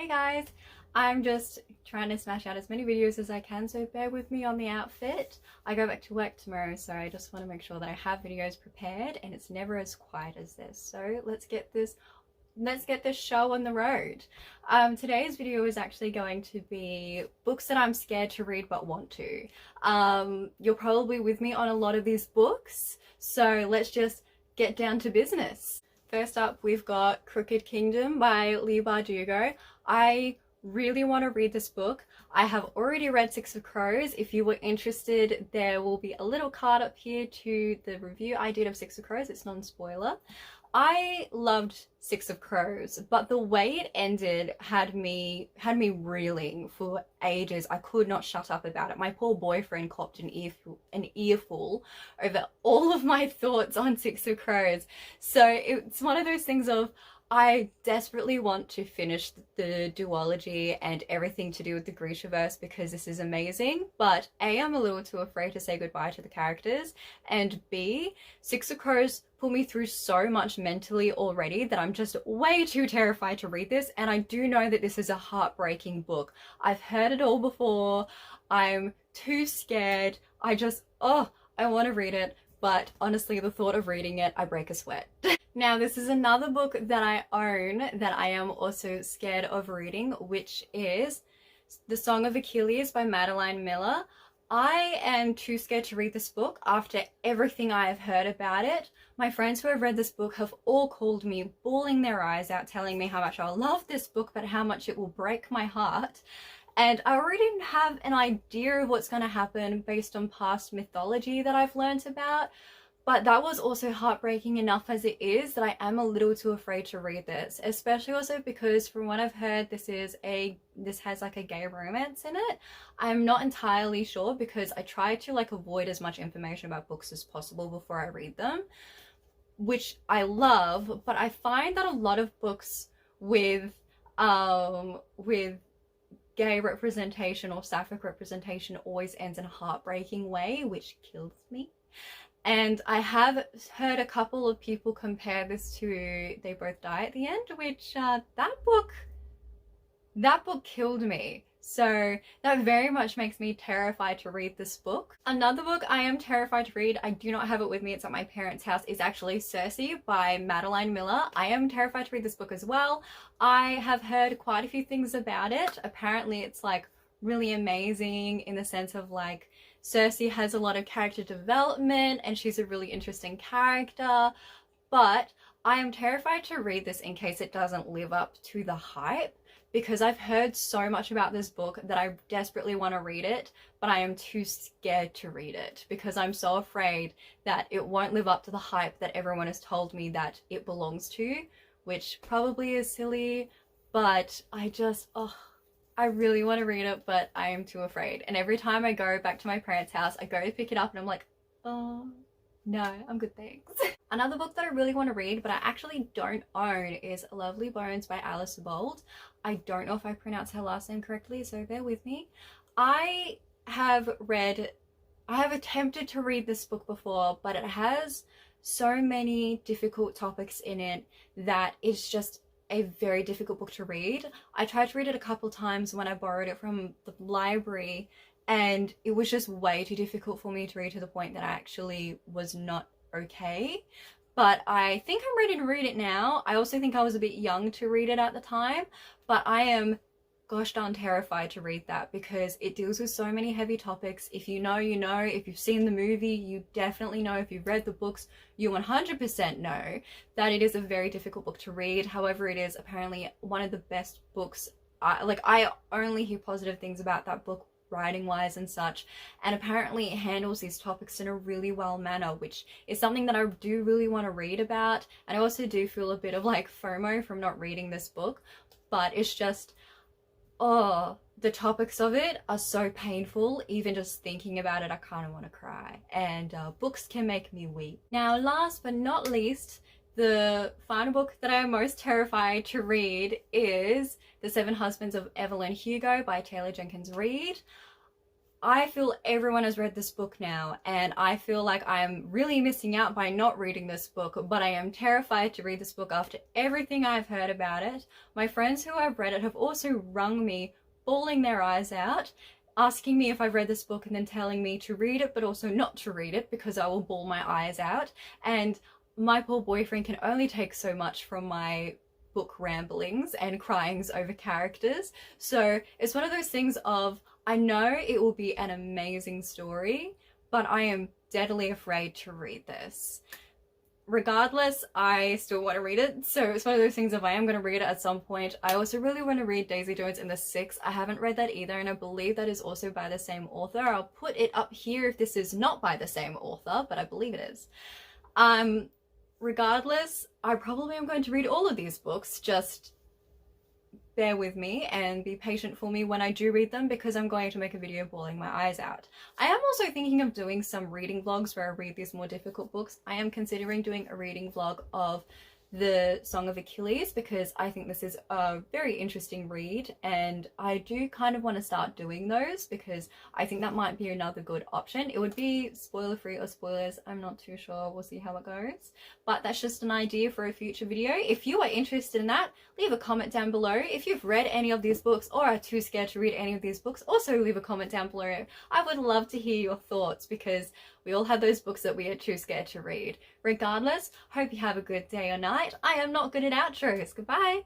Hey guys, I'm just trying to smash out as many videos as I can, so bear with me on the outfit. I go back to work tomorrow, so I just want to make sure that I have videos prepared and it's never as quiet as this. So let's get this show on the road. Today's video is actually going to be books that I'm scared to read but want to. You're probably with me on a lot of these books, so let's just get down to business. First up, we've got Crooked Kingdom by Leigh Bardugo. I really want to read this book. I have already read Six of Crows. If you were interested, there will be a little card up here to the review I did of Six of Crows. It's non-spoiler. I loved Six of Crows, but the way it ended had me reeling for ages. I could not shut up about it. My poor boyfriend copped an earful over all of my thoughts on Six of Crows. So it's one of those things of, I desperately want to finish the duology and everything to do with the Grishaverse because this is amazing, but A, I'm a little too afraid to say goodbye to the characters, and B, Six of Crows put me through so much mentally already that I'm just way too terrified to read this, and I do know that this is a heartbreaking book. I've heard it all before. I'm too scared. I want to read it, but honestly, the thought of reading it, I break a sweat. Now, this is another book that I own that I am also scared of reading, which is The Song of Achilles by Madeline Miller. I am too scared to read this book after everything I have heard about it. My friends who have read this book have all called me, bawling their eyes out, telling me how much I love this book, but how much it will break my heart. And I already have an idea of what's going to happen based on past mythology that I've learnt about. But that was also heartbreaking enough as it is that I am a little too afraid to read this, especially also because from what I've heard, this has like a gay romance in it. I'm not entirely sure because I try to avoid as much information about books as possible before I read them, which I love, but I find that a lot of books with gay representation or sapphic representation always ends in a heartbreaking way, which kills me. And I have heard a couple of people compare this to They Both Die at the End, which that book killed me. So that very much makes me terrified to read this book. Another book I am terrified to read, I do not have it with me, it's at my parents' house, is actually Circe by Madeline Miller. I am terrified to read this book as well. I have heard quite a few things about it. Apparently it's really amazing in the sense of Cersei has a lot of character development and she's a really interesting character, but I am terrified to read this in case it doesn't live up to the hype, because I've heard so much about this book that I desperately want to read it, but I am too scared to read it because I'm so afraid that it won't live up to the hype that everyone has told me that it belongs to, which probably is silly, but I really want to read it, but I am too afraid. And every time I go back to my parents' house, I go to pick it up and I'm like, oh, no, I'm good, thanks. Another book that I really want to read, but I actually don't own, is Lovely Bones by Alice Bold. I don't know if I pronounced her last name correctly, so bear with me. I have attempted to read this book before, but it has so many difficult topics in it that it's just a very difficult book to read. I tried to read it a couple times when I borrowed it from the library, and it was just way too difficult for me to read to the point that I actually was not okay. But I think I'm ready to read it now. I also think I was a bit young to read it at the time, but I am gosh darn terrified to read that because it deals with so many heavy topics. If you know, you know. If you've seen the movie, you definitely know. If you've read the books, you 100% know that it is a very difficult book to read. However, it is apparently one of the best books. I only hear positive things about that book, writing wise and such, and apparently it handles these topics in a really well manner, which is something that I do really want to read about. And I also do feel a bit of FOMO from not reading this book, but it's just, oh, the topics of it are so painful. Even just thinking about it, I kind of want to cry, and books can make me weep. Now, last but not least, the final book that I am most terrified to read is The Seven Husbands of Evelyn Hugo by Taylor Jenkins Reid. I feel everyone has read this book now, and I feel like I'm really missing out by not reading this book, but I am terrified to read this book after everything I've heard about it. My friends who have read it have also rung me, bawling their eyes out, asking me if I've read this book and then telling me to read it but also not to read it because I will bawl my eyes out. And my poor boyfriend can only take so much from my book ramblings and cryings over characters. So it's one of those things of, I know it will be an amazing story, but I am deadly afraid to read this. Regardless, I still want to read it, so it's one of those things, if I am going to read it at some point. I also really want to read Daisy Jones and the Six. I haven't read that either, and I believe that is also by the same author. I'll put it up here if this is not by the same author, but I believe it is. Regardless, I probably am going to read all of these books. Just bear with me and be patient for me when I do read them, because I'm going to make a video bawling my eyes out. I am also thinking of doing some reading vlogs where I read these more difficult books. I am considering doing a reading vlog of the Song of Achilles because I think this is a very interesting read, and I do kind of want to start doing those because I think that might be another good option. It would be spoiler free or spoilers, I'm not too sure, we'll see how it goes, but that's just an idea for a future video. If you are interested in that, leave a comment down below. If you've read any of these books or are too scared to read any of these books, also leave a comment down below. I would love to hear your thoughts because we all have those books that we are too scared to read. Regardless, hope you have a good day or night. I am not good at outros. Goodbye.